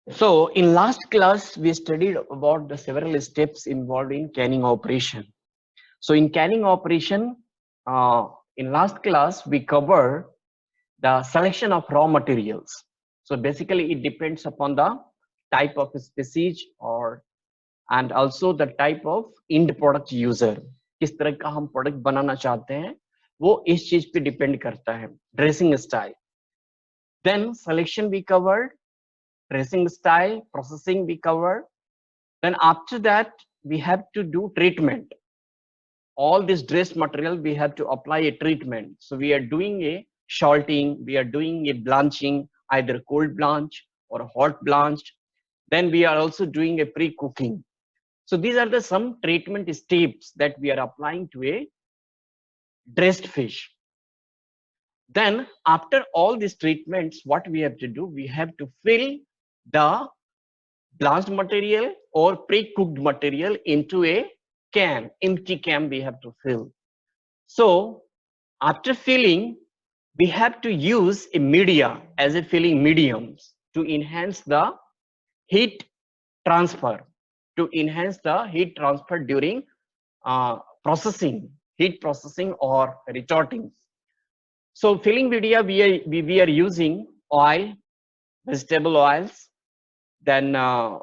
So in last class, we studied about the several steps involved in canning operation. So in canning operation, uh, in last class, we covered the selection of raw materials. So basically it depends upon the type of species or and also the type of end product user. किस तरह का हम product बनाना चाहते हैं वो इस चीज पे डिपेंड करता है. Dressing style, then selection we covered, dressing style, processing we covered. Then after that, we have to do treatment. All this dress material, we have to apply a treatment. So we are doing a salting, we are doing a blanching, either cold blanch or hot blanch. Then we are also doing a pre-cooking. So these are the some treatment steps that we are applying to a dressed fish. Then after all these treatments, what we have to do, we have to fill the blanched material or pre-cooked material into a can, empty can we have to fill. So after filling, we have to use a media as a filling mediums to enhance the heat transfer, during heat processing or retorting. So filling media, we are using oil, vegetable oils, then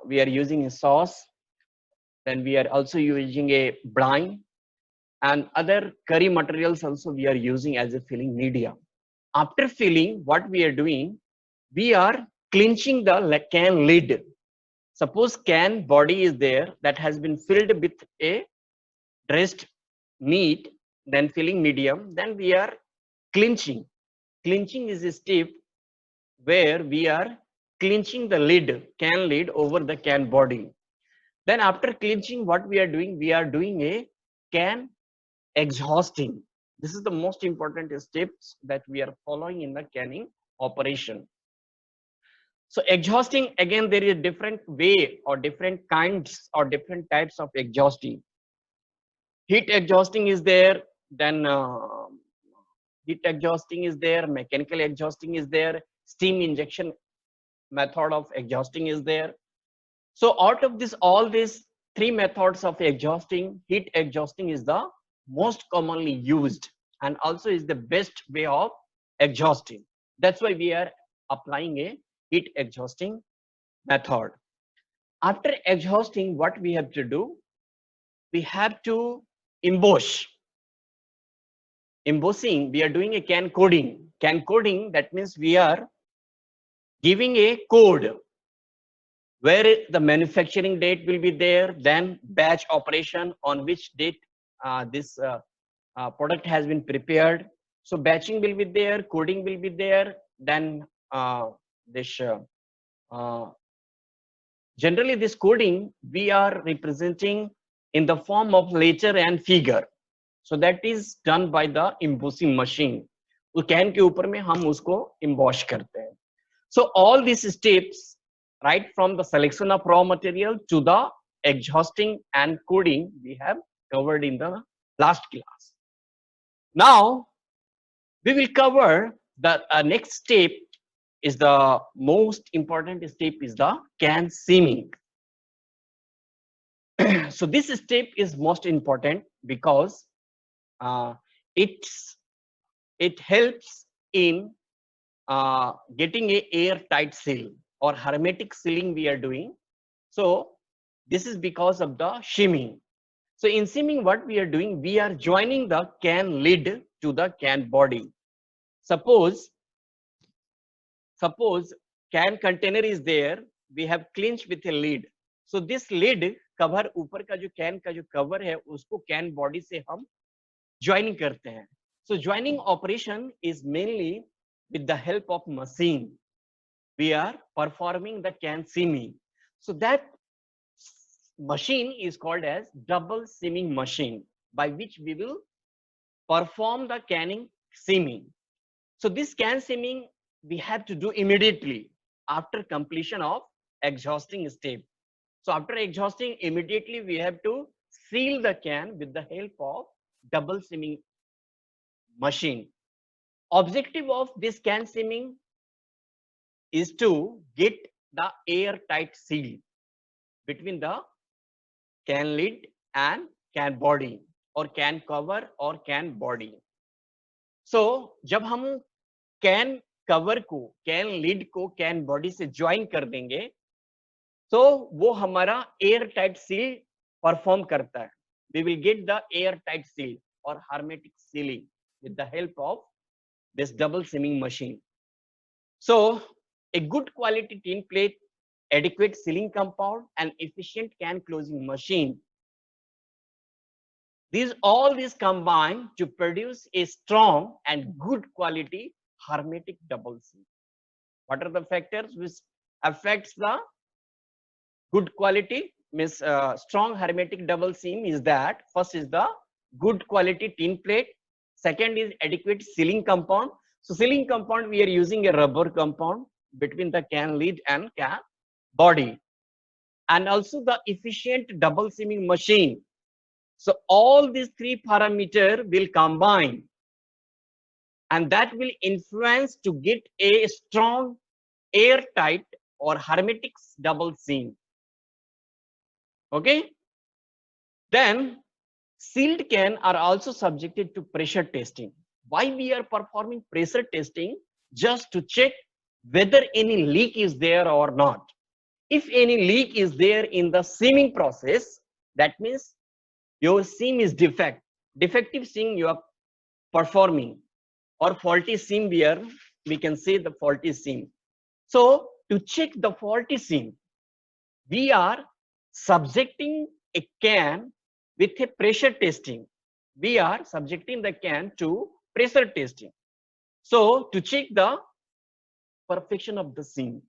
we are using a sauce, then we are also using a brine and other curry materials also we are using as a filling media. After filling, what we are doing, we are clinching the can lid. Suppose can body is there that has been filled with a dressed meat, then filling medium, then we are clinching. Clinching is a step where we are clinching the lid, can lid over the can body. Then after clinching, what we are doing? We are doing a can exhausting. This is the most important steps that we are following in the canning operation. So exhausting, again, there is a different way or different kinds or different types of exhausting. Heat exhausting is there, then heat exhausting is there, mechanical exhausting is there, steam injection method of exhausting is there. So out of this, all these three methods of exhausting, heat exhausting is the most commonly used and also is the best way of exhausting. That's why we are applying a heat exhausting method. After exhausting, what we have to do? We have to emboss. Embossing, we are doing a can coding. Can coding, that means we are giving a code where the manufacturing date will be there, then batch operation on which date this product has been prepared. So batching will be there, coding will be there, then this uh, generally this coding we are representing in the form of letter and figure. So that is done by the embossing machine. वो can के ऊपर में हम उसको emboss करते हैं. So all these steps, right from the selection of raw material to the exhausting and coding, we have covered in the last class. Now we will cover the next step is the most important step is the can seaming. So this step is most important because uh, it's it helps in getting a airtight seal or hermetic sealing we are doing. So this is because of the shimming. So in seaming, what we are doing, we are joining the can lid to the can body. Suppose can container is there, we have clinched with a lid. So this lid cover ऊपर का जो can का जो cover है उसको can body से हम joining करते हैं. So joining operation is mainly with the help of machine. We are performing the can seaming. So that machine is called as double seaming machine, by which we will perform the canning seaming. So this can seaming we have to do immediately after completion of exhausting step. So after exhausting, immediately we have to seal the can with the help of double seaming machine. Objective of this can seaming is to get the airtight seal between the can lid and can body or can cover or can body. So जब हम can cover को can lid को can body से join कर देंगे तो वो हमारा airtight seal perform करता है. We will get the airtight seal or hermetic sealing with the help of this double seaming machine. So a good quality tin plate, adequate sealing compound and efficient can closing machine. All these combine to produce a strong and good quality hermetic double seal. What are the factors which affects the good quality? Means strong hermetic double seam is that first is the good quality tin plate, second is adequate sealing compound. So sealing compound we are using a rubber compound between the can lid and can body, and also the efficient double seaming machine. So all these three parameters will combine and that will influence to get a strong airtight or hermetic double seam. Okay, then sealed can are also subjected to pressure testing. Why we are performing pressure testing? Just to check whether any leak is there or not. If any leak is there in the seaming process, that means your seam is defective seam you are performing, or faulty seam we can say the faulty seam. So to check the faulty seam, we are subjecting a can with a pressure testing. We are subjecting the can to pressure testing. So to check the perfection of the seam,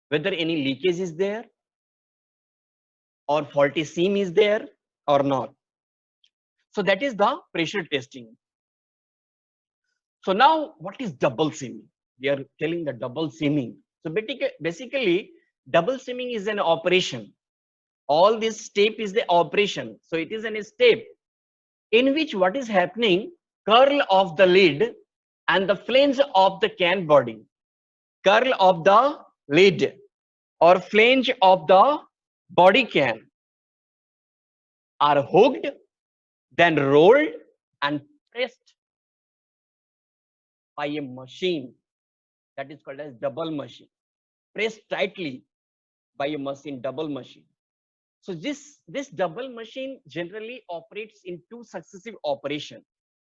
whether any leakage is there or faulty seam is there or not. So that is the pressure testing. So now what is double seaming? We are telling the double seaming. So basically double seaming is an operation. All this step is the operation. So it is a step in which what is happening, curl of the lid and the flange of the can body, curl of the lid or flange of the body can are hooked, then rolled and pressed by a machine that is called as double machine, pressed tightly by a machine, double machine. So this double machine generally operates in two successive operations.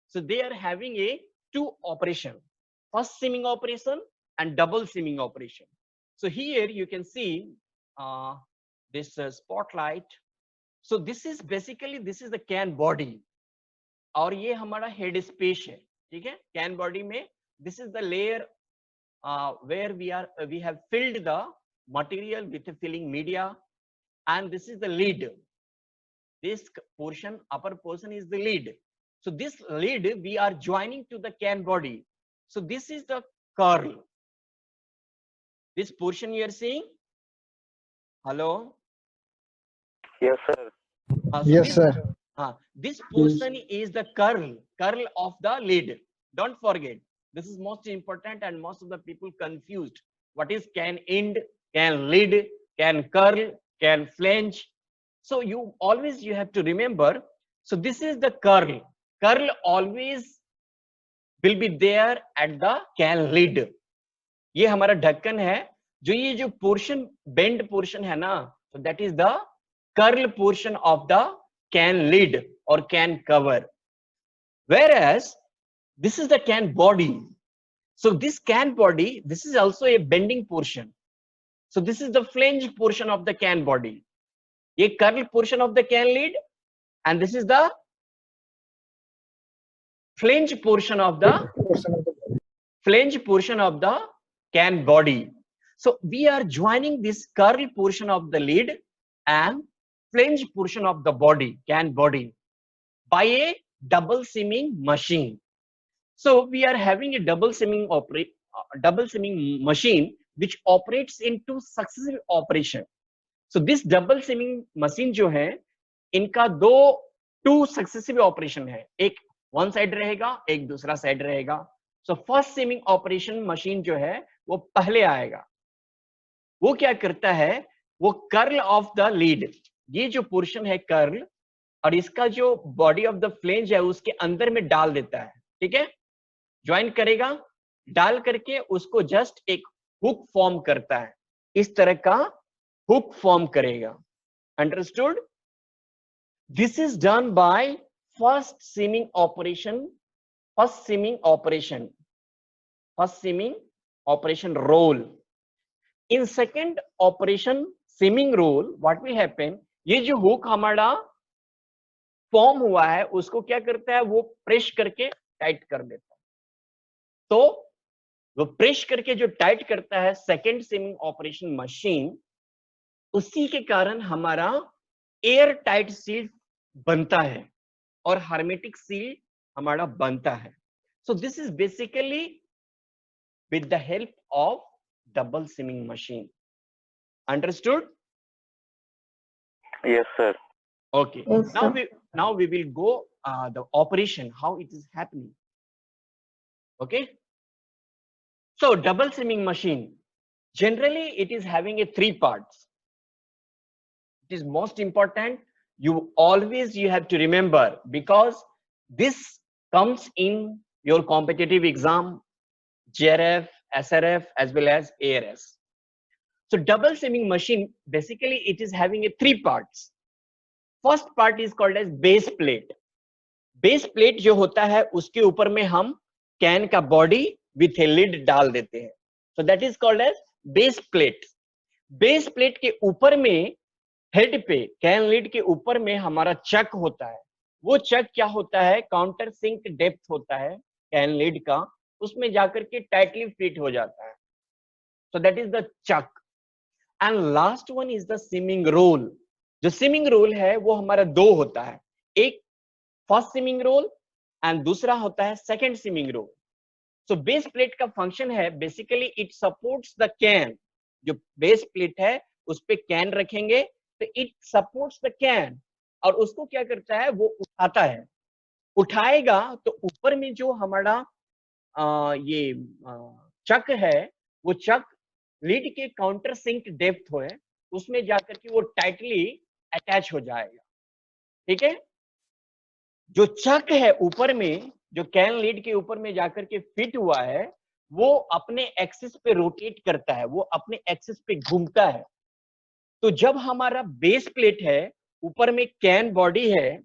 So they are having a two operation, first seaming operation and double seaming operation. So here you can see this spotlight. So this is basically, this is the can body और ये हमारा head space है, ठीक है? Can body में this is the layer where we have filled the material with the filling media, and this is the lid. This portion, upper portion is the lid. So this lid we are joining to the can body. So this is the curl. This portion you are seeing. Hello. Yes, sir. Yes, sir. This portion is the curl of the lid. Don't forget. This is most important, and most of the people confused. What is can end, can lid, can curl, can flange? So you have to remember. So this is the curl. Curl always will be there at the can lid. ये हमारा ढक्कन है. जो ये जो portion, bend portion है ना, so that is the curl portion of the can lid or can cover. Whereas this is the can body. So this can body, this is also a bending portion. So this is the flange portion of the can body. ये curl portion of the can lid, and this is the flange portion of the can body. So we are joining this curl portion of the lid and flange portion of the body, can body, by a double seaming machine. So we are having a double seaming machine which operates in two successive operation. So this double seaming machine जो है, इनका two successive operation है. एक one side रहेगा, एक दूसरा side रहेगा. So first seaming operation machine जो है, वो पहले आएगा. वो क्या करता है, वो कर्ल ऑफ द लीड, ये जो पोर्शन है कर्ल, और इसका जो बॉडी ऑफ द फ्लेंज है उसके अंदर में डाल देता है, ठीक है, ज्वाइन करेगा, डाल करके उसको जस्ट एक हुक फॉर्म करता है, इस तरह का हुक फॉर्म करेगा। Understood? This is done by first seaming operation, first seaming operation, first seaming operation roll. In second operation seaming roll what will happen, ये जो हुक हमारा फॉर्म हुआ है उसको क्या करता है, वो प्रेस करके टाइट कर देता है। तो वो प्रेस करके जो टाइट करता है सेकेंड सीमिंग ऑपरेशन मशीन, उसी के कारण हमारा एयर टाइट सील बनता है और हार्मेटिक सील हमारा बनता है। So this is basically with the help of double seaming machine. Understood? Yes, sir. Okay. Yes, Now sir. we will go the operation, how it is happening. Okay. So double seaming machine, generally it is having a 3 parts. It is most important. You have to remember, because this comes in your competitive exam, JRF, SRF, as well as ARS. So double seaming machine, basically it is having a 3 parts. First part is called as base plate. Base plate जो होता है उसके ऊपर में हम can का body with A lid डाल देते हैं, so that is called as base plate. Base plate के ऊपर में हेड पे कैन लिड के ऊपर में हमारा चक होता है। वो चक क्या होता है, काउंटर सिंक डेप्थ होता है कैन लिड का, उसमें जाकर के टाइटली फिट हो जाता है, so that is the chuck. And last one is the seaming roll. जो सीमिंग रोल है वो हमारा 2 होता है, एक फर्स्ट सीमिंग रोल एंड दूसरा होता है second seaming roll. So base plate का फंक्शन है basically it supports the can. जो बेस प्लेट है उस पे कैन रखेंगे तो इट सपोर्ट्स द कैन, और उसको क्या करता है, वो उठाता है। उठाएगा तो ऊपर में जो हमारा ये चक है, वो चक लीड के काउंटर सिंक डेप्थ है उसमें जाकर के वो टाइटली अटैच हो जाएगा, ठीक है। जो चक है ऊपर में, जो कैन लीड के ऊपर में जाकर के फिट हुआ है, वो अपने एक्सिस पे रोटेट करता है, वो अपने एक्सिस पे घूमता है। तो जब हमारा बेस प्लेट है, ऊपर में कैन बॉडी है,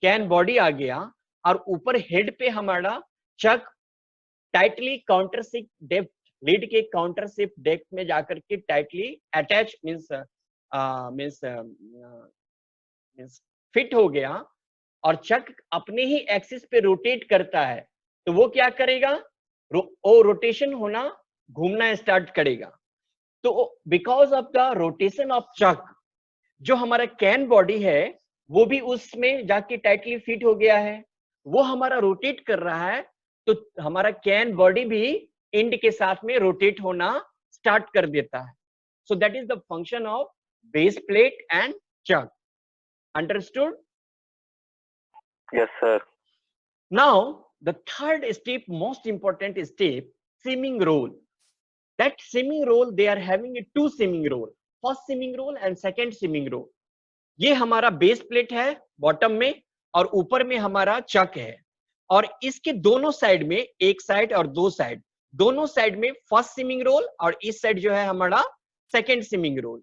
कैन बॉडी आ गया, और ऊपर हेड पे हमारा chuck tightly countersink depth, lead के काउंटर सिप डेप्थ में जाकर के टाइटली अटैच मींस फिट हो गया, और चक अपने ही एक्सिस पे रोटेट करता है, तो वो क्या करेगा, वो रोटेशन होना, घूमना स्टार्ट करेगा। तो because of the rotation of chuck, जो हमारा कैन बॉडी है वो भी उसमें जाके टाइटली फिट हो गया है, वो हमारा रोटेट कर रहा है, तो हमारा कैन बॉडी भी एंड के साथ में रोटेट होना स्टार्ट कर देता है। So that is the function of base plate and chuck. Understood? Yes, sir. Now, the third step, most important step, seaming roll. That seaming roll, they are having a 2 seaming roll, first seaming roll and second seaming roll. ये हमारा base plate है bottom में, और ऊपर में हमारा चक है, और इसके दोनों साइड में, एक साइड और 2 साइड, दोनों साइड में फर्स्ट सीमिंग रोल, और इस साइड जो है हमारा second seaming roll.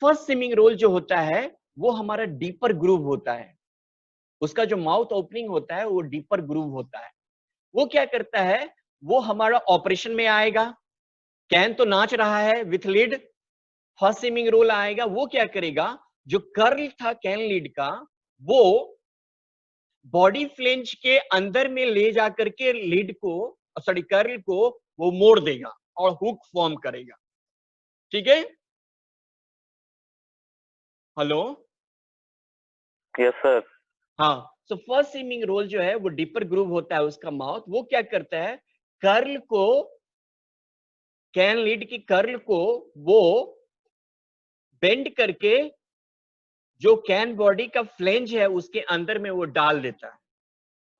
First seaming roll जो होता है वो हमारा डीपर ग्रूव होता है, उसका जो माउथ ओपनिंग होता है वो डीपर ग्रूव होता है। वो क्या करता है, वो हमारा ऑपरेशन में आएगा, कैन तो नाच रहा है with lid, first seaming roll आएगा, वो क्या करेगा, जो कर्ल था कैन लीड का, वो बॉडी फ्लेंज के अंदर में ले जाकर के लीड को, सॉरी कर्ल को वो मोड़ देगा और हुक फॉर्म करेगा, ठीक है। हेलो? Yes, sir. हाँ, सो फर्स्ट सीमिंग रोल जो है वो डीपर ग्रूव होता है उसका माउथ, वो क्या करता है, कर्ल को, कैन लीड की कर्ल को वो बेंड करके जो कैन बॉडी का फ्लेंज है उसके अंदर में वो डाल देता है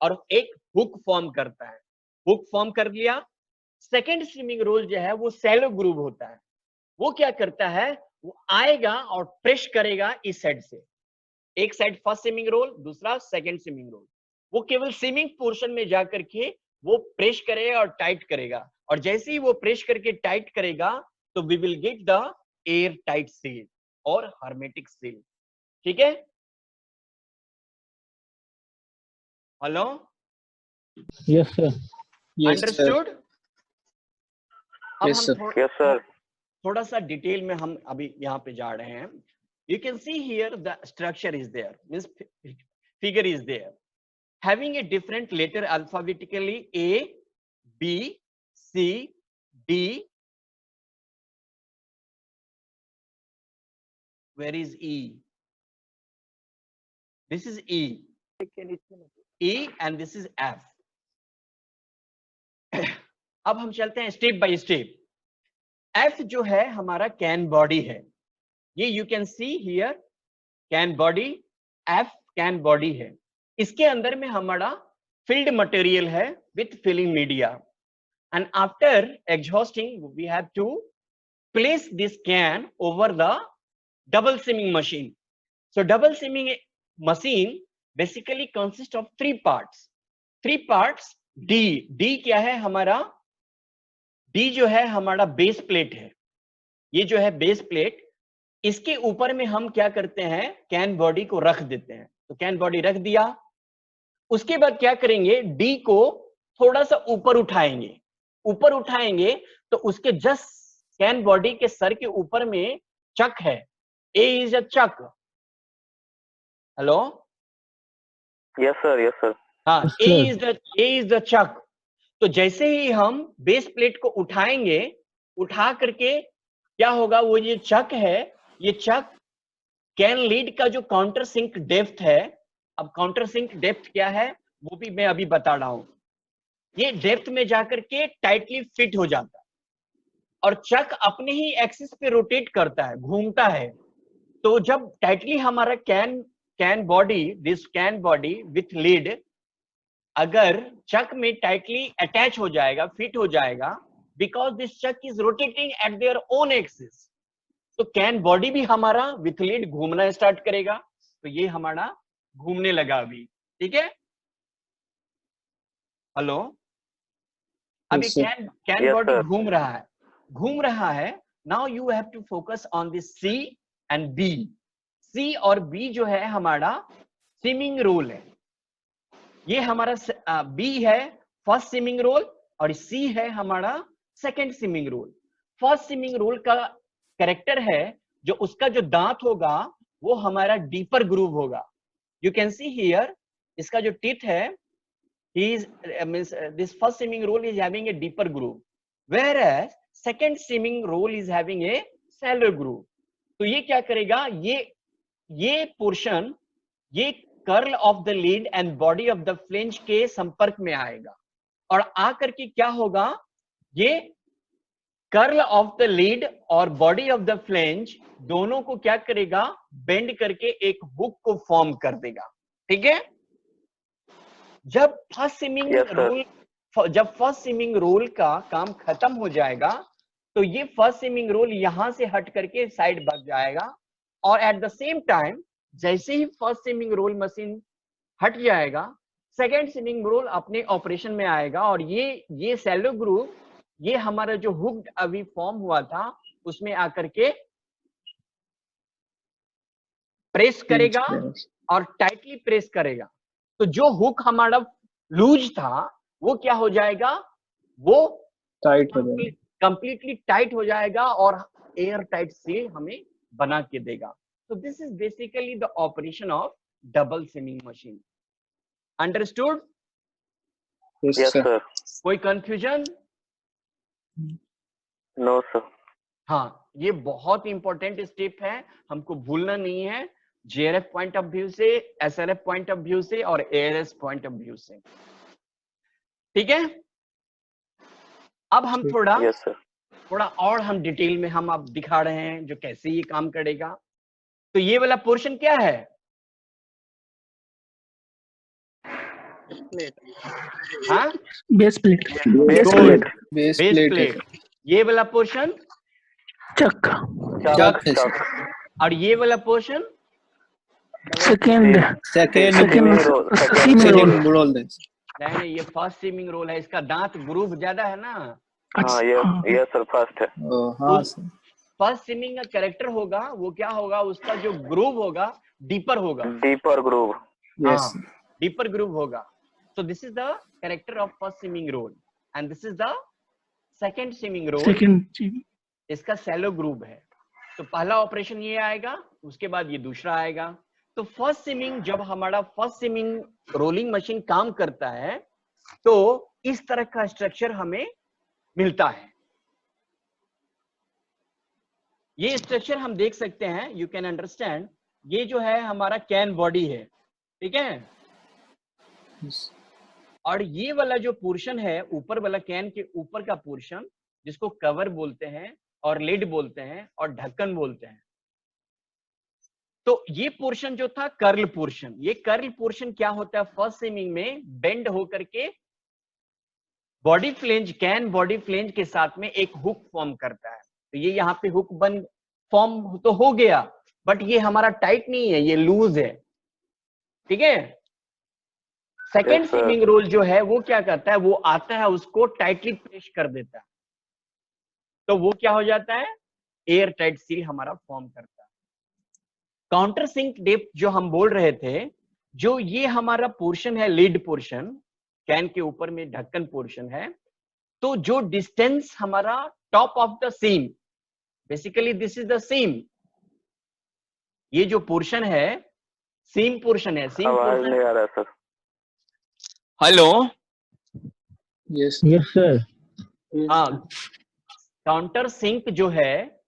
और एक हुक फॉर्म करता है। हुक फॉर्म कर लिया। सेकेंड स्विमिंग रोल जो है वो सैलो ग्रूव होता है, वो क्या करता है, वो आएगा और प्रेस करेगा इस साइड से, एक साइड फर्स्ट स्विमिंग रोल, दूसरा सेकंड स्विमिंग रोल। वो केवल स्विमिंग पोर्शन में जाकर के वो प्रेस करेगा और टाइट करेगा, और जैसे ही वो प्रेस करके टाइट करेगा तो we will get the air tight seal और हर्मेटिक सील। ठीक है, hello, Yes, sir. Yes, sir. Understood? अब Yes, sir. Yes, sir. थोड़ा सा डिटेल में हम अभी यहाँ पे जा रहे हैं। You can see here the structure is there, means figure is there, having a different letter alphabetically A, B, C, D. Where is E? This is E. E and this is F. अब हम चलते हैं step by step. F जो है हमारा can body है, ये you can see here can body, F can body है। इसके अंदर में हमारा फिल्ड मटेरियल है with filling media, and after exhausting we have to place this can over the double seaming machine. So double seaming machine basically consist of three parts. डी क्या है हमारा, डी जो है हमारा बेस प्लेट है, ये जो है बेस प्लेट, इसके ऊपर में हम क्या करते हैं, कैन बॉडी को रख देते हैं। तो कैन बॉडी रख दिया, उसके बाद क्या करेंगे, डी को थोड़ा सा ऊपर उठाएंगे तो उसके जस्ट कैन बॉडी के सर के ऊपर में चक है, A is a chuck. Hello, Yes, sir. Yes, sir. हाँ, Yes, A is the chuck. तो जैसे ही हम बेस प्लेट को उठाएंगे, उठा करके क्या होगा, वो ये चक है, ये चक कैन लीड का जो काउंटर सिंक डेप्थ है, अब काउंटर सिंक डेप्थ क्या है वो भी मैं अभी बता रहा हूं। ये डेप्थ में जाकर के टाइटली फिट हो जाता है, और चक अपने ही एक्सिस पे रोटेट करता है, घूमता है। तो जब टाइटली हमारा can body, this can body with lead अगर चक में टाइटली अटैच हो जाएगा, फिट हो जाएगा, because this chuck is rotating at their own axis, तो कैन बॉडी भी हमारा विथ लीड घूमना स्टार्ट करेगा। तो ये हमारा घूमने लगा अभी, ठीक है। हेलो, अभी Yes, sir. Can Yes, body sir. घूम रहा है। Now you have to focus on this C and B. C और बी जो है हमारा स्विमिंग रोल है, ये हमारा बी है फर्स्ट स्विमिंग रोल और सी है हमारा second seaming roll. First seaming roll का कैरेक्टर है, जो उसका जो दांत होगा वो हमारा डीपर ग्रूव होगा। यू कैन सी हियर, इसका जो टीथ है, this first swimming roll is having a deeper groove, whereas second swimming roll is having a shallow groove. तो ये क्या करेगा, ये पोर्शन, ये curl of the lead and body of the flange के संपर्क में आएगा, और आकर के क्या होगा, ये कर्ल ऑफ द लीड और बॉडी ऑफ द फ्लेंज दोनों को क्या करेगा, बेंड करके एक हुक को फॉर्म कर देगा। ठीक है, जब first seaming Yes, sir. Roll का काम खत्म हो जाएगा, तो ये फर्स्ट स्विमिंग रोल यहां से हट करके साइड भाग जाएगा, और एट द सेम टाइम जैसे ही फर्स्ट स्विमिंग रोल मशीन हट जाएगा, सेकेंड स्विमिंग रोल अपने ऑपरेशन में आएगा, और ये सैलो ग्रूव, ये हमारा जो हुक अभी फॉर्म हुआ था उसमें आकर के प्रेस करेगा और टाइटली प्रेस करेगा। तो जो हुक हमारा लूज था वो क्या हो जाएगा, वो टाइट हो जाएगा, कंप्लीटली टाइट हो जाएगा और एयर टाइट सील हमें बना के देगा। तो this is basically the operation of double seaming machine. Understood? Yes, Yes, sir. sir. कोई कंफ्यूजन? No, sir. हाँ, ये बहुत इंपॉर्टेंट स्टेप है, हमको भूलना नहीं है, जेआरएफ पॉइंट ऑफ व्यू से, एसआरएफ पॉइंट ऑफ व्यू से और एआरएस पॉइंट ऑफ व्यू से। ठीक है, अब हम Yes, sir. थोड़ा और हम डिटेल में हम आप दिखा रहे हैं जो कैसे ये काम करेगा। तो ये वाला पोर्शन क्या है, हाँ, base plate, Base plate. Base base plate, plate. ये वाला पोर्शन चक चक है, चक और ये वाला portion second second second second second roll है। नहीं, ये फर्स्ट स्विमिंग रोल है, इसका दांत ग्रूव ज्यादा है ना। हाँ यस सर फर्स्ट है। हाँ सर। फर्स्ट स्विमिंग का कैरेक्टर होगा वो क्या होगा, उसका जो ग्रूव होगा डीपर होगा। Deeper groove. Yes deeper groove होगा। So this is the character of first swimming role and this is the second swimming role. Second इसका shallow groove है। तो पहला ऑपरेशन ये आएगा, उसके बाद ये दूसरा आएगा। तो फर्स्ट स्विमिंग, जब हमारा फर्स्ट स्विमिंग रोलिंग मशीन काम करता है तो इस तरह का स्ट्रक्चर हमें मिलता है। ये स्ट्रक्चर हम देख सकते हैं, यू कैन अंडरस्टैंड। ये जो है हमारा कैन बॉडी है, ठीक है। और ये वाला जो पोर्शन है, ऊपर वाला कैन के ऊपर का पोर्शन, जिसको कवर बोलते हैं और लिड बोलते हैं और ढक्कन बोलते हैं। तो ये पोर्शन जो था कर्ल पोर्शन, ये कर्ल पोर्शन क्या होता है, फर्स्ट स्विमिंग में बेंड होकर के body flange, can body flange के साथ में एक हुक फॉर्म करता है। तो ये यहाँ पे हुक बन फॉर्म तो हो गया, बट ये हमारा टाइट नहीं है, ये लूज है, ठीक है। सेकेंड स्विमिंग रोल जो है वो क्या करता है, वो आता है उसको टाइटली प्रेस कर देता है, तो वो क्या हो जाता है, एयर टाइट सील हमारा फॉर्म करता है। काउंटर सिंक डेप्थ जो हम बोल रहे थे, जो ये हमारा पोर्शन है, लीड पोर्शन, कैन के ऊपर में ढक्कन पोर्शन है, तो जो डिस्टेंस हमारा top of the seam, basically this is the seam, ये जो पोर्शन है सीम पोर्शन है। सीम आवाज नहीं आ रहा सर। Hello, yes sir. हाँ, काउंटर सिंक जो है,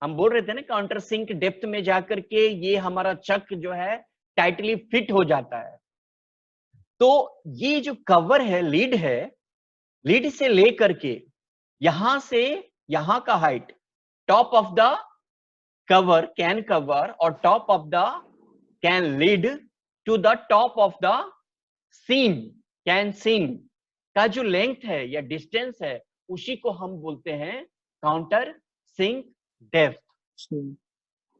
हम बोल रहे थे ना, काउंटर सिंक डेप्थ में जाकर के ये हमारा चक जो है टाइटली फिट हो जाता है। तो ये जो कवर है, लीड है, लीड से लेकर के यहां से यहां का height, top of the cover, can cover, और top of the can lead to the top of the seam, can seam का जो लेंथ है या डिस्टेंस है, उसी को हम बोलते हैं counter sink depth.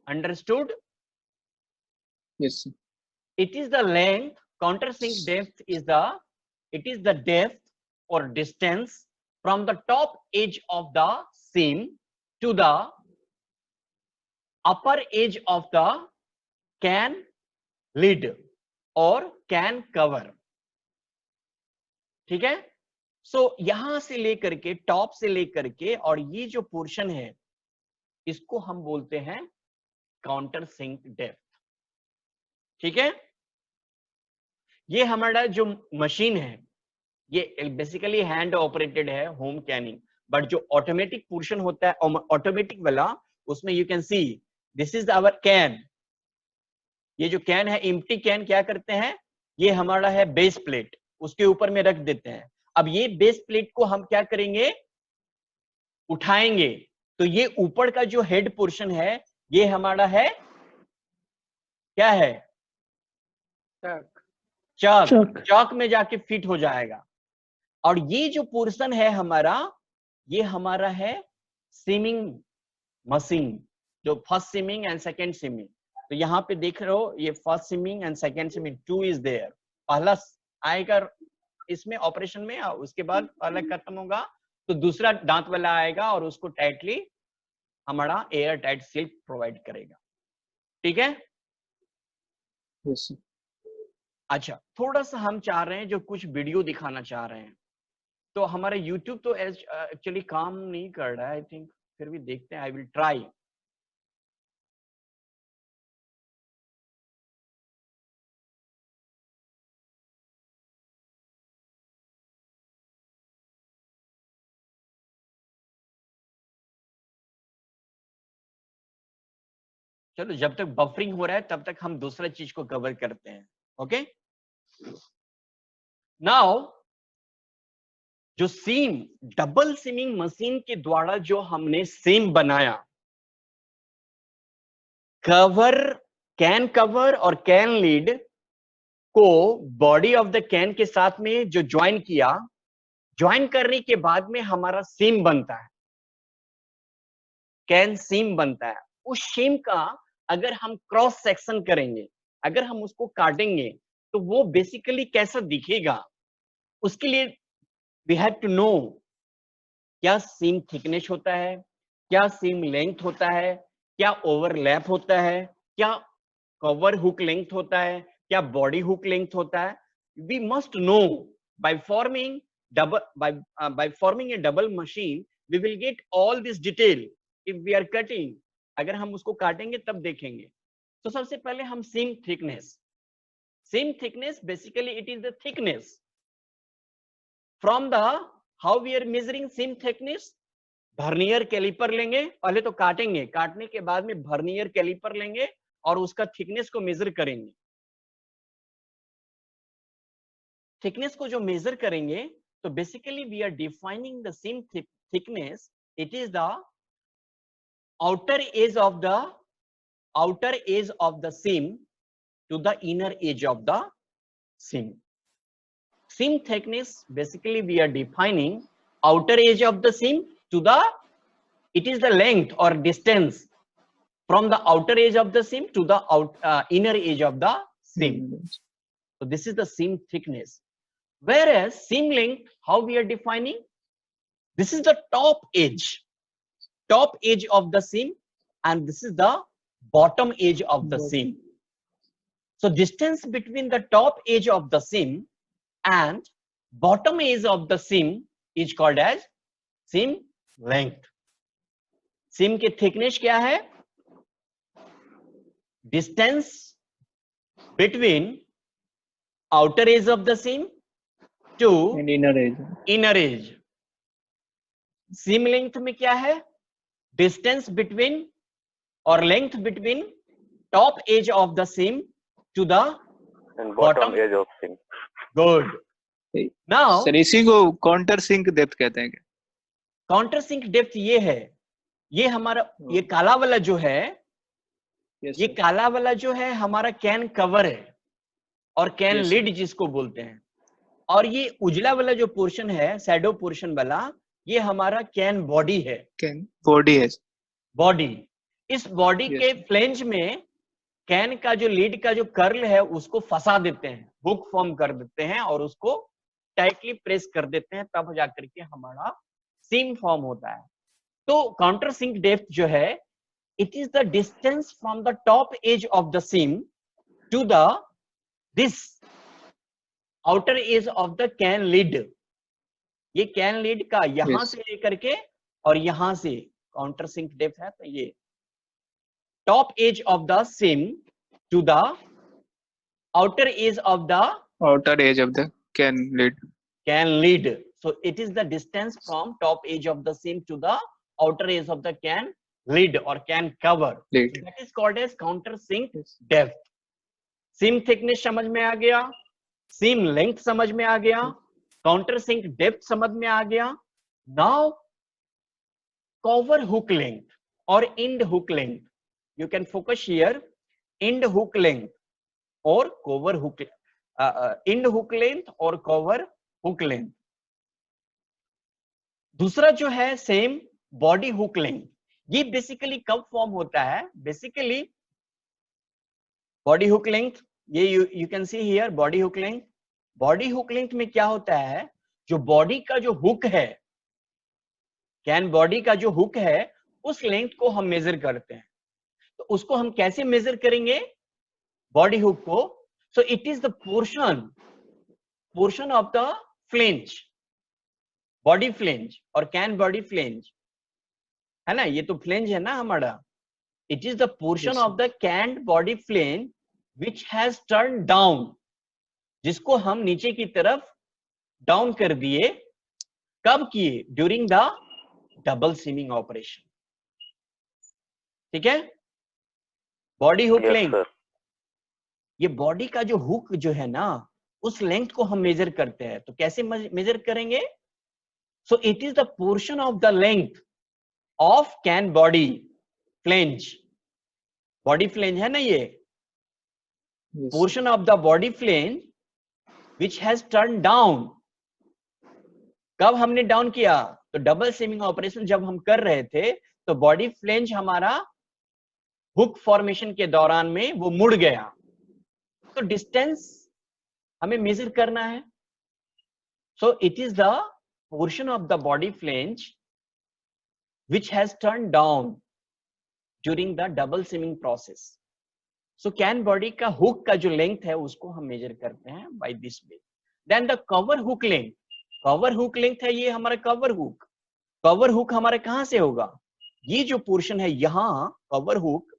Understood? Yes It is the length, countersink depth is the depth or distance from the top edge of the seam to the upper edge of the can lid or can cover, ठीक है। सो यहां से लेकर के, top से लेकर के, और ये जो पोर्शन है इसको हम बोलते हैं काउंटर सिंक डेप्थ, ठीक है। ये हमारा जो मशीन है ये बेसिकली हैंड ऑपरेटेड है, होम कैनिंग, बट जो ऑटोमेटिक पोर्शन होता है, ऑटोमेटिक वाला, उसमें you can see this is our can. ये जो कैन है, एम्प्टी कैन, क्या करते हैं, ये हमारा है बेस प्लेट, उसके ऊपर में रख देते हैं। अब ये बेस प्लेट को हम क्या करेंगे, उठाएंगे, तो ये ऊपर का जो हेड पोर्शन है ये हमारा है, क्या है, चक, चक में जाके फिट हो जाएगा। और ये जो पोर्शन है हमारा, ये हमारा है सीमिंग मशीन, जो first seaming and second seaming. तो यहाँ पे देख रहे हो, ये first seaming and second seaming, 2 is there. पहला आएगा इसमें ऑपरेशन में, उसके बाद पहला खत्म होगा तो दूसरा दांत वाला आएगा और उसको टाइटली हमारा एयर टाइट सील प्रोवाइड करेगा, ठीक है। यस अच्छा, थोड़ा सा हम चाह रहे हैं जो कुछ वीडियो दिखाना चाह रहे हैं, तो हमारा YouTube तो एक्चुअली काम नहीं कर रहा है, आई थिंक, फिर भी देखते हैं, आई विल ट्राई। चलो, जब तक बफरिंग हो रहा है तब तक हम दूसरा चीज को कवर करते हैं, ओके। नाउ जो सीम, डबल सीमिंग मशीन के द्वारा जो हमने सीम बनाया, कवर, कैन कवर और कैन लीड को बॉडी ऑफ द कैन के साथ में जो ज्वाइन किया, ज्वाइन करने के बाद में हमारा सीम बनता है। कैन सीम बनता है। उस सीम का अगर हम क्रॉस सेक्शन करेंगे, अगर हम उसको काटेंगे तो वो बेसिकली कैसा दिखेगा, उसके लिए वी हैव टू नो क्या सीम थिकनेस होता है, क्या सीम लेंथ होता है, क्या ओवरलैप होता है, क्या कवर हुक लेंथ होता है, क्या बॉडी हुक लेंथ होता है। We must know by forming by forming a double machine we will get all this detail if we are cutting। अगर हम उसको काटेंगे तब देखेंगे। तो सबसे पहले हम seam thickness basically it is the thickness from the how we are measuring seam thickness. Vernier caliper लेंगे, पहले तो काटेंगे, काटने के बाद में वर्नियर कैलिपर लेंगे और उसका थिकनेस को मेजर करेंगे। थिकनेस को जो मेजर करेंगे तो basically we are defining the seam thickness, it is the outer edge of the seam to the inner edge of the seam. Seam thickness basically we are defining outer edge of the seam to the, it is the length or distance from the outer edge of the seam to the inner edge of the seam. So this is the seam thickness. Whereas seam length, how we are defining? This is the top edge of the seam and this is the bottom edge of the seam. So distance between the top edge of the seam and bottom edge of the seam is called as seam length. Seam की thickness क्या है? Distance between outer edge of the seam to And inner edge. Seam length में क्या है? Distance between or length between top edge of the seam to the And bottom bottom edge of seam. good. Now sir इसी को counter sink depth कहते हैं क्या? Counter sink depth ये है, ये हमारा ये काला वाला जो है, Yes, ये sir. काला वाला जो है हमारा कैन कवर है और कैन Yes, लिड जिसको बोलते हैं, और ये उजला वाला जो पोर्शन है, शैडो पोर्शन वाला, ये हमारा कैन बॉडी है। Can body है. बॉडी, इस बॉडी Yes, के sir. फ्लेंज में कैन का जो लीड का जो कर्ल है उसको फंसा देते हैं, हुक फॉर्म कर देते हैं और उसको टाइटली प्रेस कर देते हैं, तब जाकर के हमारा सीम फॉर्म होता है। तो काउंटर सिंक डेप्थ जो है, it is the distance from the top edge of the seam to the this outer edge of the can lid. ये कैन लीड का यहां Yes. से लेकर के और यहां से काउंटर सिंक डेप्थ है। तो ये top edge of the seam to the outer edge of the Outer edge of the can lid. can lead. So it is the distance from top edge of the seam to the outer edge of the can lid or can cover. Lid. So that is called as counter sink Yes. depth. Seam thickness समझ में आ गया, seam length समझ में आ गया, counter sink depth समझ में आ गया। Now cover hook length or end hook length. You can focus here, end hook length or cover hook, end hook length or cover hook length. दूसरा जो है सेम बॉडी हुक लेंथ, ये basically कब form होता है? Basically body hook length, ये you can see here body hook length. Body hook length में क्या होता है, जो बॉडी का जो हुक है, कैन बॉडी का जो हुक है, उस लेंथ को हम मेजर करते हैं। तो उसको हम कैसे मेजर करेंगे बॉडी हुक को? So it is the portion of the flange, body flange और कैन बॉडी फ्लेंज है ना, ये तो फ्लेंज है ना हमारा। It is the portion Yes, of the can body flange which has turn down, जिसको हम नीचे की तरफ डाउन कर दिए। कब किए? During the double seaming operation. ठीक है, body hook Yes, length, sir. ये बॉडी का जो हुक जो है ना, उस लेंथ को हम मेजर करते हैं। तो कैसे मेजर करेंगे? So it is the portion of the length of can body flange, body flange है ना ये, Yes. Portion of the body flange which has turn down. कब हमने डाउन किया? तो डबल सीमिंग ऑपरेशन जब हम कर रहे थे तो बॉडी फ्लेंज हमारा हुक फॉर्मेशन के दौरान में वो मुड़ गया, तो डिस्टेंस हमें मेजर करना है। So it is the portion of the body flange which has turned down during the double seaming process. So can body का hook का जो length है उसको हम measure करते हैं by this way. Then the cover hook length. Cover hook length है ये हमारा cover hook. Cover hook हमारा कहाँ से होगा? ये जो portion है यहाँ cover hook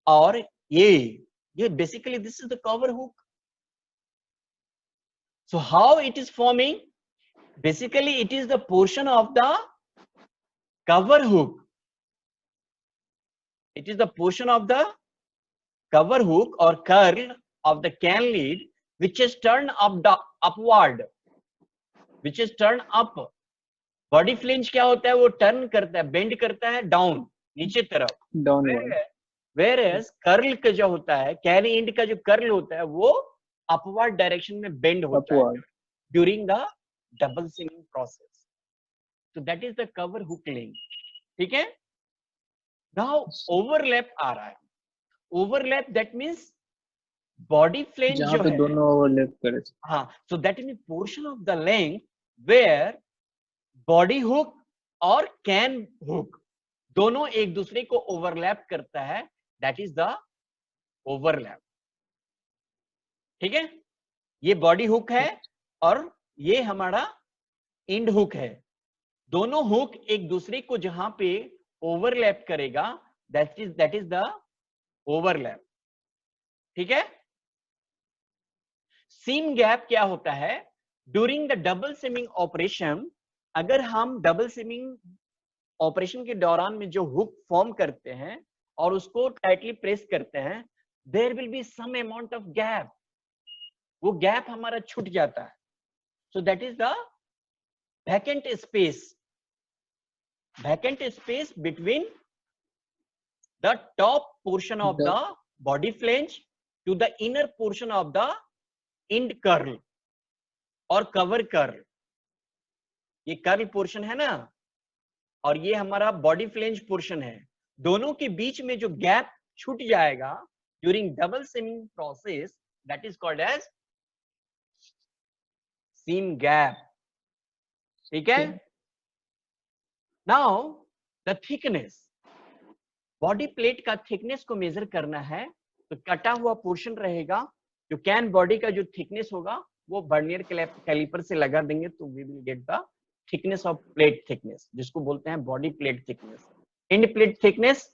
और ये basically this is the cover hook. So how it is forming? Basically it is the portion of the cover hook. It is the portion of the cover hook or curl of the can lead which is turned upward, which is turned up. Body flange क्या होता है? वो turn करता है, bend करता है down, नीचे तरफ. Downward. Whereas curl का जो होता है, can end का जो curl होता है वो upward direction में bend होता है during the double seaming process. So that is the cover hook length. ठीक है? Now overlap आ रहा है. Overlap that means body flange जहाँ जो पे है, दोनों ओवरलैप करे। हाँ, so that is the portion of the length where body hook और can hook दोनों एक दूसरे को overlap करता है. That is the overlap. ठीक है? ये body hook है और ये हमारा end hook है. दोनों हुक एक दूसरे को जहां पे ओवरलैप करेगा दैट इज द ओवरलैप. ठीक है? सीम गैप क्या होता है? During the double seaming operation, अगर हम डबल सीमिंग ऑपरेशन के दौरान में जो हुक फॉर्म करते हैं और उसको टाइटली प्रेस करते हैं, there will be some amount of gap. वो गैप हमारा छूट जाता है. So that is the vacant space between the top portion of the body flange to the inner portion of the end curl और cover curl. ये curl portion है ना, और ये हमारा body flange portion है. दोनों के बीच में जो gap छूट जाएगा during double seaming process, that is called as seam gap. ठीक है? Now the thickness, body plate का थिकनेस को मेजर करना है तो कटा हुआ पोर्शन रहेगा. जो कैन बॉडी का जो थिकनेस होगा वो वर्नियर कैलिपर से लगा देंगे तो we will get the thickness of plate thickness, जिसको बोलते हैं body plate thickness. End plate thickness,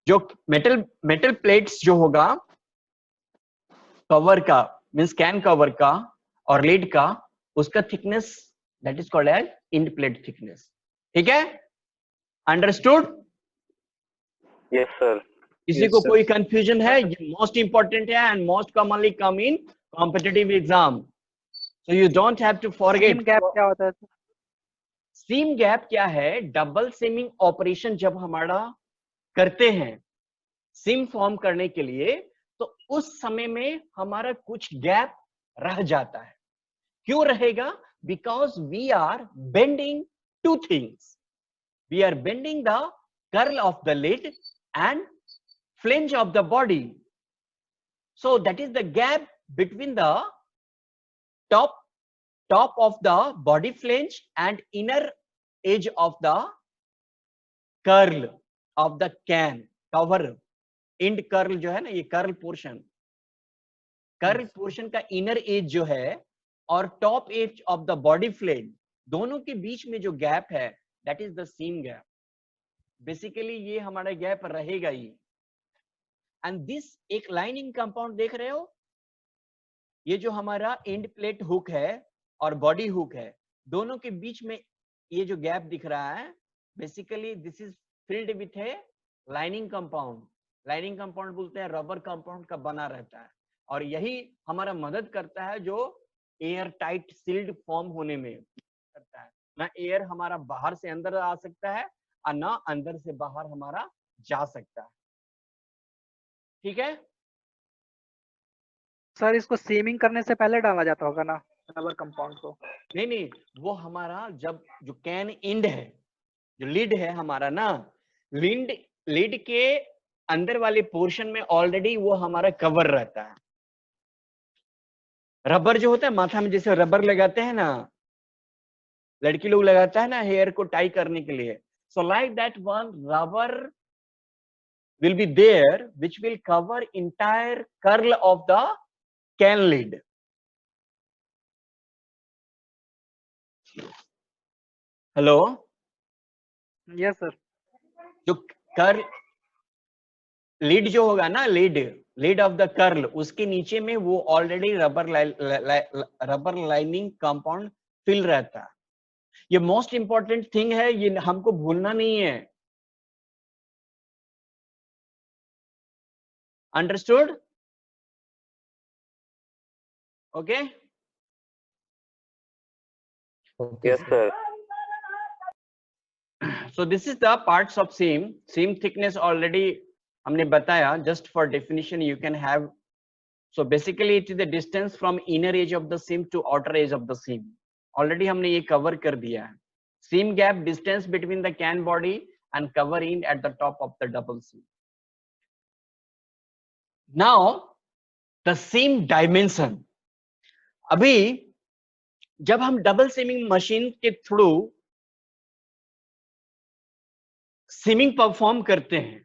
जो मेटल प्लेट्स जो होगा कवर का, मींस कैन कवर का और लीड का, उसका thickness that is called as end plate thickness. ठीक है? अंडरस्टूड? Yes sir. किसी को कोई कंफ्यूजन है? ये मोस्ट इंपॉर्टेंट है and most commonly come in competitive exam, so you don't have to forget. Seam gap क्या होता है? सीम गैप क्या है? डबल सीमिंग ऑपरेशन जब हमारा करते हैं सीम फॉर्म करने के लिए, तो उस समय में हमारा कुछ गैप रह जाता है. क्यों रहेगा? Because we are bending two things. We are bending the curl of the lid and flange of the body. So that is the gap between the top of the body flange and inner edge of the curl of the can cover. End curl जो है ना, ये curl portion का inner edge जो है और top edge of the body flange, दोनों के बीच में जो गैप है that is the seam gap. Basically ये हमारा गैप रहेगा ही. एंड दिस एक लाइनिंग कंपाउंड देख रहे हो, ये जो हमारा एंड प्लेट हुक है और बॉडी हुक है, दोनों के बीच में ये जो गैप दिख रहा है, basically this is filled with A lining compound. Lining compound बोलते हैं रबर कंपाउंड का बना रहता है, और यही हमारा मदद करता है जो एयर टाइट सील्ड फॉर्म होने में करता है. ना एयर हमारा बाहर से अंदर आ सकता है और ना अंदर से बाहर हमारा जा सकता है. ठीक है? सर इसको सीमिंग करने से पहले डाला जाता होगा ना रबर कंपाउंड को? नहीं, वो हमारा जब जो कैन एंड है, जो लीड है हमारा ना, लीड के अंदर वाले पोर्शन में ऑलरेडी वो हमारा कवर रहता है। रबर जो होता है माथा में, जैसे रबर लगाते हैं ना, लड़की लोग लगाता है ना हेयर को टाई करने के लिए। So like that one rubber will be there which will cover entire curl of the can lid. Hello, yes sir. जो कर्ल लीड जो होगा ना, लीड ऑफ द कर्ल, उसके नीचे में वो already rubber lining compound fill रहता है। ये मोस्ट इंपॉर्टेंट थिंग है, ये हमको भूलना नहीं है। Understood? Okay, Yes, sir. so this is the parts of seam thickness already हमने बताया। just for definition you can have, so basically it is the distance from inner edge of the seam to outer edge of the seam. already हमने ये cover कर दिया है। seam gap distance between the can body and cover end at the top of the double seam. now the seam dimension, अभी जब हम double seaming machine के through seaming perform करते हैं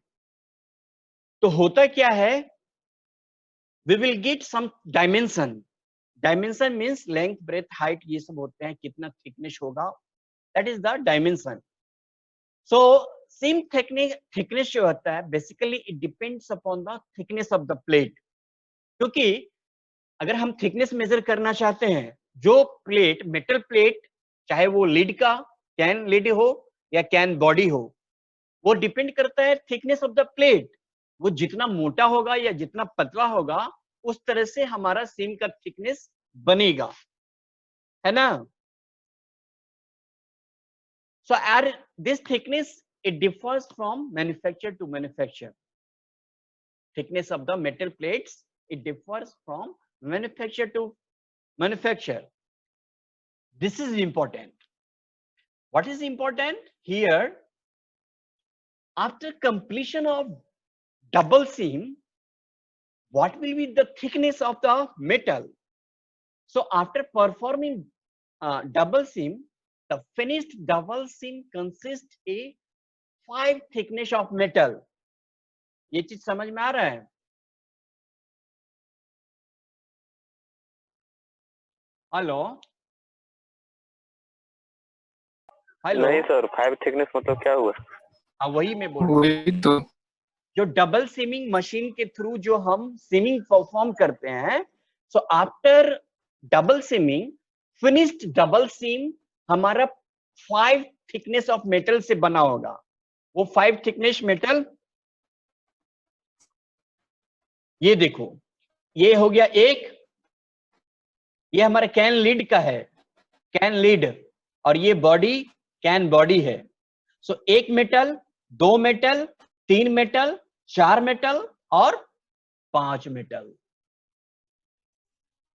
तो होता क्या है, we will get some dimension. Dimension means length, breadth, height, ये सब होते हैं, कितना थिकनेस होगा, that is the dimension. So seam thickness जो होता है basically it depends upon the thickness of the plate. क्योंकि अगर हम थिकनेस मेजर करना चाहते हैं, जो प्लेट, मेटल प्लेट, चाहे वो लीड का कैन लीड हो या कैन बॉडी हो, वो डिपेंड करता है थिकनेस ऑफ द प्लेट। वो जितना मोटा होगा या जितना पतला होगा उस तरह से हमारा सीम का थिकनेस बनेगा, है ना। So this thickness it differs from manufacture to manufacture. Thickness of the metal plates it differs from manufacturer to manufacturer. This is important. What is important here? After completion of double seam, what will be the thickness of the metal? So after performing double seam, the finished double seam consists a 5 thickness of metal. ये चीज समझ में आ रहा है? Hello hello, नहीं sir, 5 thickness मतलब क्या हुआ? हाँ वही मैं बोल रहा हूँ। वही तो। जो डबल सीमिंग मशीन के थ्रू जो हम सीमिंग परफॉर्म करते हैं, so after double seaming, finished double seam हमारा 5 थिकनेस ऑफ मेटल से बना होगा। वो 5 थिकनेस मेटल, ये देखो, ये हो गया एक, ये हमारा कैन लीड का है, कैन लीड, और ये बॉडी कैन बॉडी है। सो एक मेटल, 2 मेटल, 3 मेटल, 4 मेटल और 5 मेटल।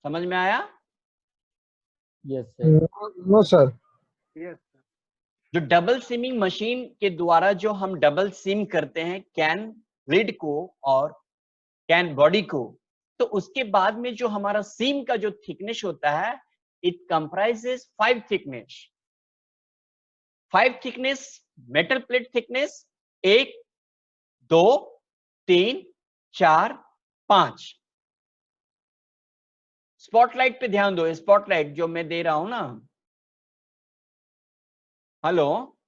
समझ में आया? Yes, sir. No, sir. Yes sir. जो डबल सीमिंग मशीन के द्वारा जो हम डबल सीम करते हैं कैन लीड को और कैन बॉडी को, तो उसके बाद में जो हमारा सीम का जो थिकनेस होता है, it comprises 5 thickness. 5 thickness metal plate thickness, 1, 2, 3, 4, 5। Spotlight पे ध्यान दो, स्पॉटलाइट जो मैं दे रहा हूं ना। Hello,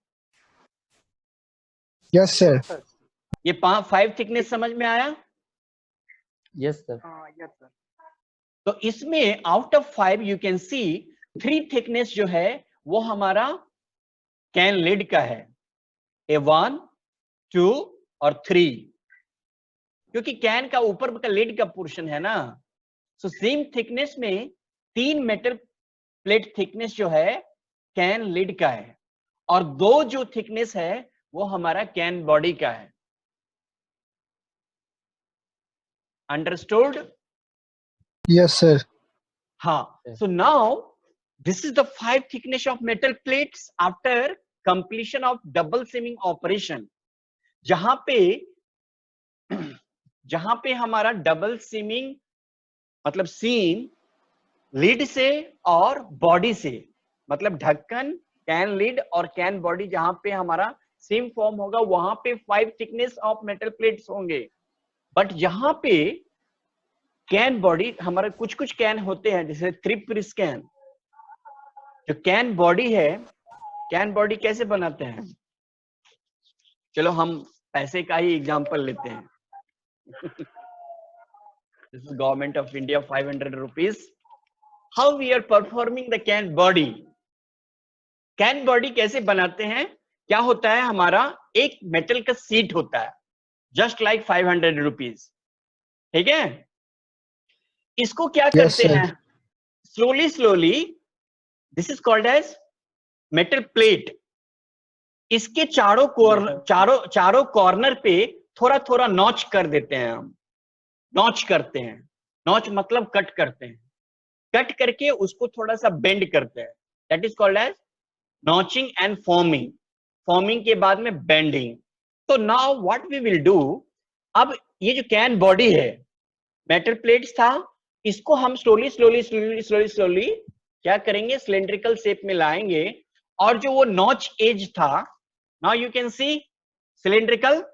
Yes, sir. ये 5 थिकनेस समझ में आया? Yes, sir. हाँ यस सर। तो इसमें out of 5 you can C 3 thickness जो है वो हमारा कैन लीड का है, A1, 2 और 3, क्योंकि कैन का ऊपर का लीड का पोर्शन है ना। सो सेम थिकनेस में 3 मेटल प्लेट थिकनेस जो है कैन लीड का है, और 2 जो थिकनेस है वो हमारा कैन बॉडी का है। अंडरस्टूड? Yes, sir. हाँ, Yes. so now this is the 5 thickness of metal plates after completion of double seaming operation. जहां पे हमारा डबल सीमिंग मतलब सीम लीड से और बॉडी से, मतलब ढक्कन, कैन लीड और कैन बॉडी, जहां पे हमारा सीम फॉर्म होगा वहां पे 5 थिकनेस ऑफ मेटल प्लेट्स होंगे। बट जहां पे कैन बॉडी, हमारे कुछ कुछ कैन होते हैं जैसे थ्रिप्स कैन, जो कैन बॉडी है, कैन बॉडी कैसे बनाते हैं? चलो हम पैसे का ही एग्जांपल लेते हैं। This is government of India 500 rupees. How we are performing the can body? Can body कैसे बनाते हैं? क्या होता है, हमारा एक मेटल का सीट होता है जस्ट लाइक 500 रुपीज, ठीक है? इसको क्या Yes, करते sir. हैं? Slowly slowly, this is called as metal plate. इसके चारों कॉर्नर पे थोड़ा थोड़ा नॉच कर देते हैं हम। नॉच करते हैं, नॉच मतलब कट करते हैं, कट करके उसको थोड़ा सा बेंड करते हैं। That is called as notching and forming. Forming के बाद में बेंडिंग। तो now what we will do, अब ये जो कैन बॉडी है, मेटल प्लेट्स था, इसको हम slowly slowly slowly slowly slowly क्या करेंगे, सिलेंड्रिकल शेप में लाएंगे। और जो वो नॉच एज था, now you can see cylindrical.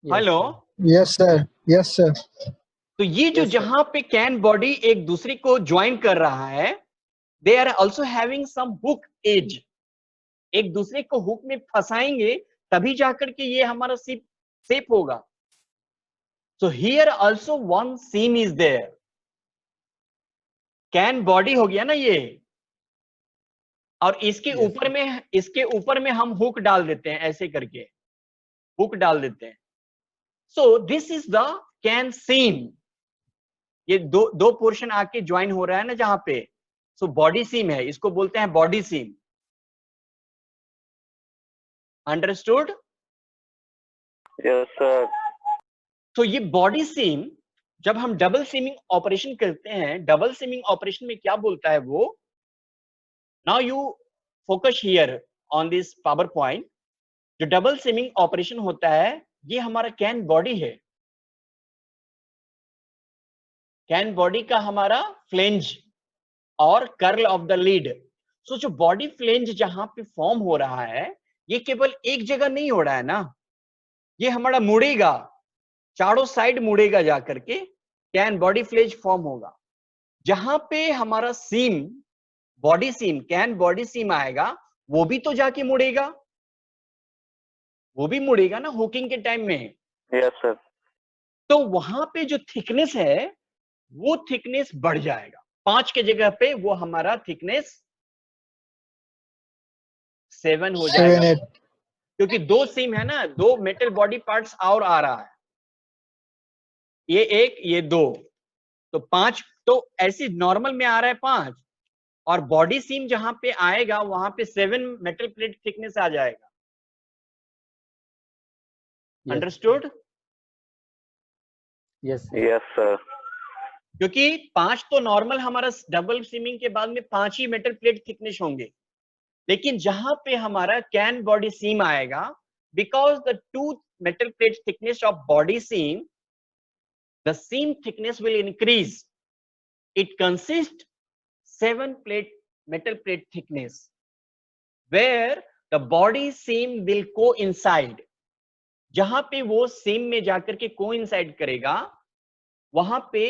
Yes, hello, sir. Yes, sir. Yes, sir. तो ये जो Yes, sir. जहां पे कैन बॉडी एक दूसरे को ज्वाइन कर रहा है, they are also having some hook edge. एक दूसरे को हुक में फंसाएंगे तभी जाकर के ये हमारा शेप होगा। So here also one seam is there. Can body हो गया ना ये, और इसके Yes, ऊपर में हम हुक डाल देते हैं, ऐसे करके हुक डाल देते हैं। So this is the can seam. ये दो पोर्शन आके ज्वाइन हो रहा है ना जहां पे, सो बॉडी सीम है, इसको बोलते हैं बॉडी सीम। अंडरस्टूड? Yes sir. तो ये बॉडी सीम, जब हम डबल सीमिंग ऑपरेशन करते हैं, डबल सीमिंग ऑपरेशन में क्या बोलता है वो, now you focus here on this power point. जो डबल सीमिंग ऑपरेशन होता है, ये हमारा कैन बॉडी है। कैन बॉडी का हमारा फ्लेंज और कर्ल ऑफ द लीड। सो जो बॉडी फ्लेंज जहां पे फॉर्म हो रहा है, ये केवल एक जगह नहीं हो रहा है ना, ये हमारा मुड़ेगा, चारों साइड मुड़ेगा जाकर के, कैन बॉडी फ्लेंज फॉर्म होगा। जहां पे हमारा सीम, बॉडी सीम, कैन बॉडी सीम आएगा, वो भी तो जाके मुड़ेगा, वो भी मुड़ेगा ना हुकिंग के टाइम में। Yes sir. तो वहां पे जो थिकनेस है, वो थिकनेस बढ़ जाएगा। 5 के जगह पे वो हमारा थिकनेस 7 हो 7, जाएगा, 8. क्योंकि 2 सीम है ना, 2 मेटल बॉडी पार्ट्स और आ रहा है, ये 1 ये 2, तो 5 तो ऐसे नॉर्मल में आ रहा है 5, और बॉडी सीम जहां पे आएगा वहां पे 7 मेटल प्लेट थिकनेस आ जाएगा। Yes. Understood? Yes, sir. Yes sir. क्योंकि 5 तो नॉर्मल हमारा डबल सीमिंग के बाद में 5 ही मेटल प्लेट थिकनेस होंगे, लेकिन जहां पे हमारा कैन बॉडी सीम आएगा, because the 2 metal plate thickness of body seam, the seam thickness will increase. It consists 7 metal plate thickness, where the body seam will coincide. जहां पे वो सीम में जाकर के कोइंसाइड करेगा, वहां पे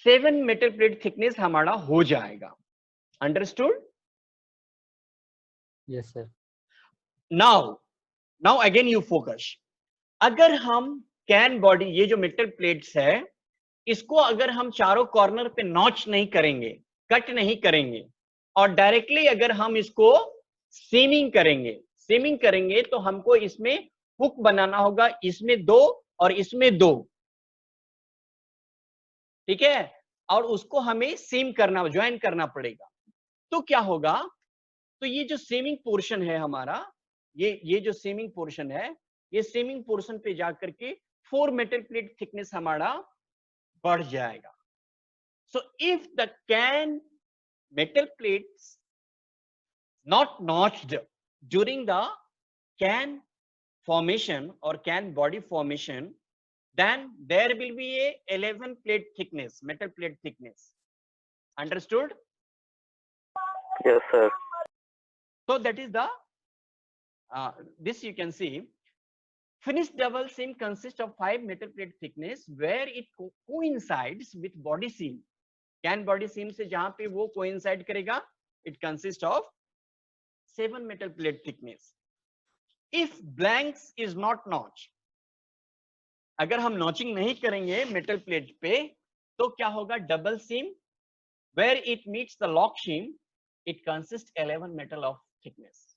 7 metal plate thickness हमारा हो जाएगा। Understood? Yes, sir. Now again you focus. अगर हम कैन बॉडी, ये जो मेटल प्लेट्स है, इसको अगर हम चारों कॉर्नर पे नॉच नहीं करेंगे, कट नहीं करेंगे, और डायरेक्टली अगर हम इसको सीमिंग करेंगे तो हमको इसमें हुक बनाना होगा, इसमें 2 और इसमें 2, ठीक है, और उसको हमें सीम करना, ज्वाइन करना पड़ेगा। तो क्या होगा, तो ये जो सीमिंग पोर्शन है हमारा, ये जो सीमिंग पोर्शन है, ये सीमिंग पोर्शन पे जाकर के 4 मेटल प्लेट थिकनेस हमारा बढ़ जाएगा। So if the can metal plates not notched, during the can formation or can body formation, then there will be a 11 plate thickness, metal plate thickness. Understood? Yes, sir. So that is the this you can see. Finished double seam consists of 5 metal plate thickness where it coincides with body seam. Can body seam से जहां पे वो coincide करेगा, it consists of 7 metal plate thickness. If blanks is not notch, अगर हम notching नहीं करेंगे metal plate पे तो क्या होगा? Double seam where it meets the lock seam, it consists 11 metal of thickness.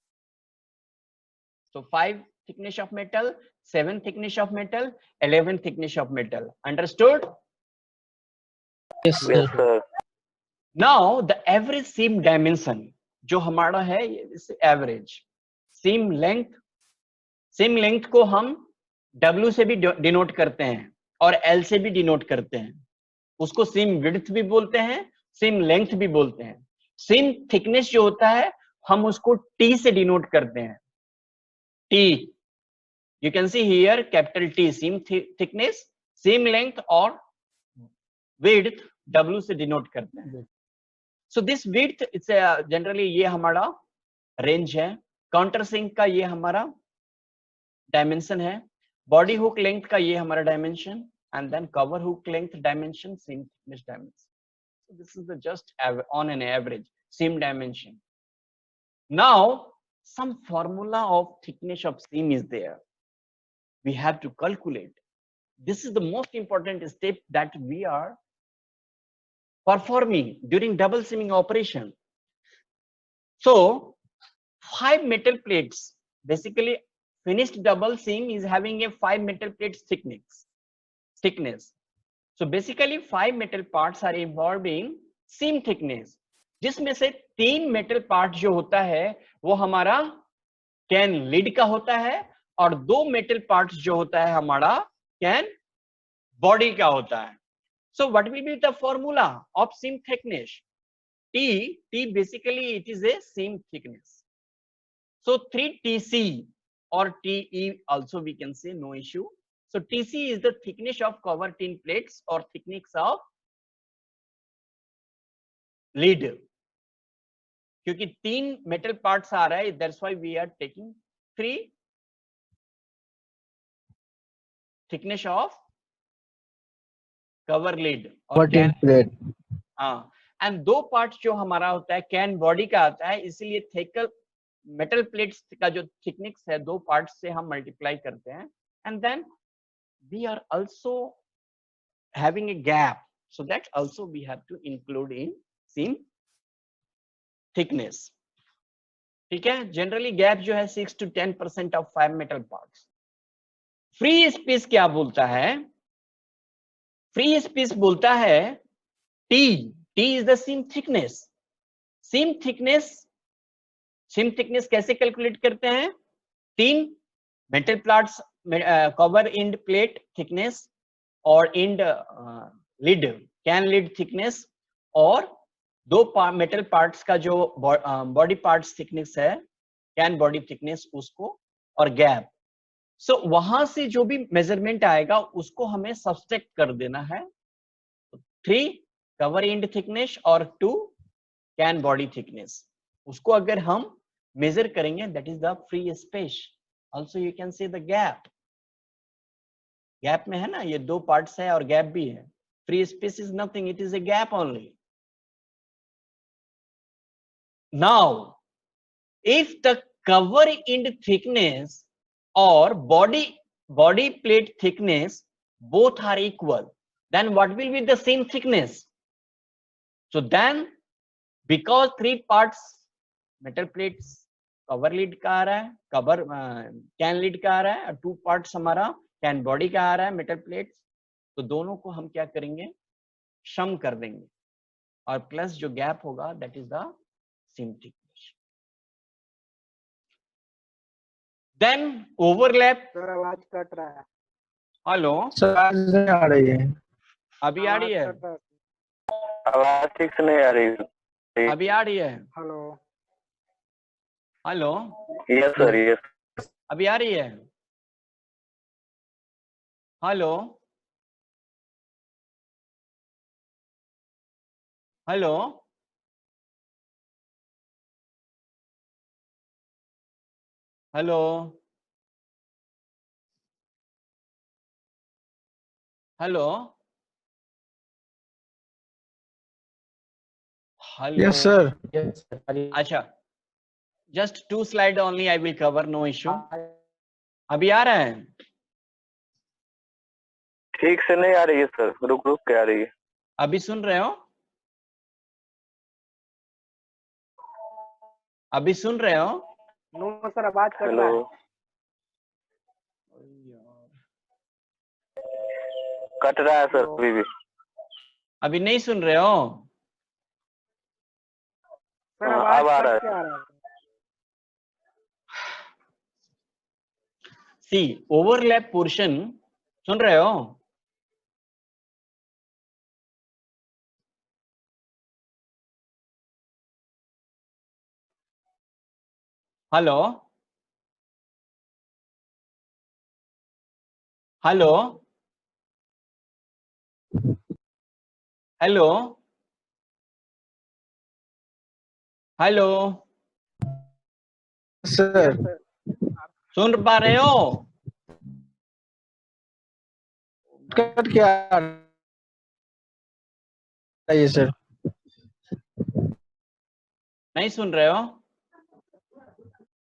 So 5 thickness of metal, 7 thickness of metal, 11 thickness of metal. Understood? Yes, Yes, sir. Now the average seam dimension जो हमारा है average सीम length को हम W से भी denote करते हैं और L से भी डिनोट करते हैं. उसको सीम विड्थ भी बोलते हैं, सीम लेंथ भी बोलते हैं. सीम थिकनेस जो होता है हम उसको T से डिनोट करते हैं. T, you can see here capital T, seam thickness, seam length और width W से डिनोट करते हैं. So this width it's generally ये हमारा रेंज है. काउंटर सिंक का ये हमारा डायमेंशन है. बॉडी हुक लेंथ का ये हमारा dimension and then cover hook length dimension, seam thickness dimension. So this is the just on an average seam dimension. Now some formula of thickness of seam is there. We have to calculate. This is the most important step that we are performing during double seaming operation. So 5 metal plates, basically finished double seam is having a 5 metal plates thickness. So basically 5 metal parts are involving seam thickness, जिसमें से 3 metal part जो होता है वो हमारा can lid का होता है और 2 metal parts जो होता है हमारा can body का होता है. So what will be the formula of seam thickness? T basically it is a seam thickness. So 3 TC or TE also we can say, no issue. So TC is the thickness of cover tin plates or thickness of lid. क्योंकि 3 metal parts आ रहा है, that's why we are taking 3 thickness of cover lid और tin plate. हाँ, and 2 parts जो हमारा होता है can body का आता है, इसीलिए thicker metal plates का जो thickness है 2 parts से हम multiply करते हैं, and then we are also having a gap, so that also we have to include in seam thickness. ठीक है, generally gap जो है 6 to 10% of 5 metal parts. Free space क्या बोलता है? Free space बोलता है T is the seam thickness. Seam thickness कैसे कैलकुलेट करते हैं? 3 metal parts cover end plate thickness और end lid can lid thickness और 2 metal parts का जो body parts thickness है can body thickness उसको और gap. So वहां से जो भी मेजरमेंट आएगा उसको हमें सब्सट्रैक्ट कर देना है. 3 cover end thickness और 2 can body thickness, उसको अगर हम मेजर करेंगे that is the free space. Also you can see the gap. Gap में है ना, ये 2 पार्ट्स है और गैप भी है. Free space is nothing, it is a gap only. Now if the cover end thickness or body plate thickness both are equal, then what will be the same thickness? So then because 3 parts metal plates cover lid का आ रहा है, cover can lid का आ रहा है और 2 parts हमारा can body का आ रहा है metal plates, तो दोनों को हम क्या करेंगे? सम कर देंगे और प्लस जो गैप होगा that is the seam thickness. Then overlap. Sir आवाज कट रहा है. हेलो सर आ रही है. अभी आ रही है? आवाज ठीक से नहीं आ रही. अभी आ रही है? Hello hello, yes sir, yes. अभी आ रही है? Hello, hello, hello, hello, hello. Yes, sir. Yes, sir. अच्छा, just 2 slide only I will cover, no issue. अभी आ रहा है? ठीक से नहीं आ रही है सर, रुक रुक के आ रही है। अभी सुन रहे हो? अभी सुन रहे हो? नो सर, आवाज कट रहा हेलो, है। कट रहा है सर अभी भी। अभी नहीं सुन रहे हो? सर हाँ, आवाज अब आ कट रहा के आ रहा है। सी ओवरलैप पोर्शन, सुन रहे हो? Hello, hello, hello, hello, Sir. सुन पा रहे हो? कट क्या आ रहा है सर? नहीं सुन रहे हो?